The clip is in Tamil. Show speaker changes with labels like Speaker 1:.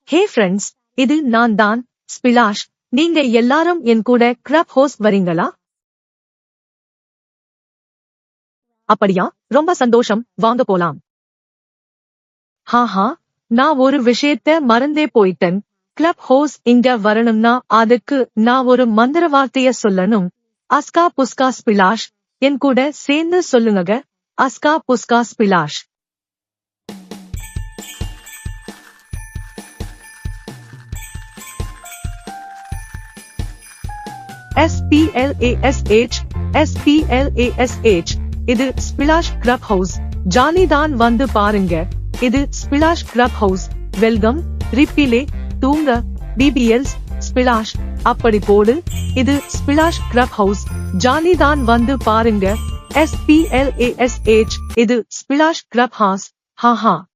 Speaker 1: ஹே ஃப்ரெண்ட்ஸ், இது நான் தான் ஸ்பிலாஷ். நீங்க எல்லாரும் என் கூட கிளப் ஹவுஸ் வரீங்களா? அப்படியா, ரொம்ப சந்தோஷம், வாங்க போலாம். ஹாஹா, நான் ஒரு விஷயத்த மறந்தே போயிட்டேன். கிளப் ஹவுஸ் இங்க வரணும்னா அதுக்கு நான் ஒரு மந்திர வார்த்தைய சொல்லணும். அஸ்கா புஸ்கா ஸ்பிலாஷ். என் கூட சேர்ந்து சொல்லுங்க. அஸ்கா புஸ்கா ஸ்பிலாஷ். SPLASH SPLASH. இது ஸ்பிலாஷ் கிளப் ஹவுஸ். ஜாலி தான், வந்து பாருங்க. இது ஸ்பிலாஷ் கிளப் ஹவுஸ். வெல்கம், ரிப்பிலே, தூங்க, BBLs, ஸ்பிலாஷ், அப்படி போடு. இது ஸ்பிலாஷ் கிளப் ஹவுஸ். ஜாலி தான், வந்து பாருங்க. SPLASH. இது ஸ்பிலாஷ் கிளப் ஹவுஸ். ஹாஹா.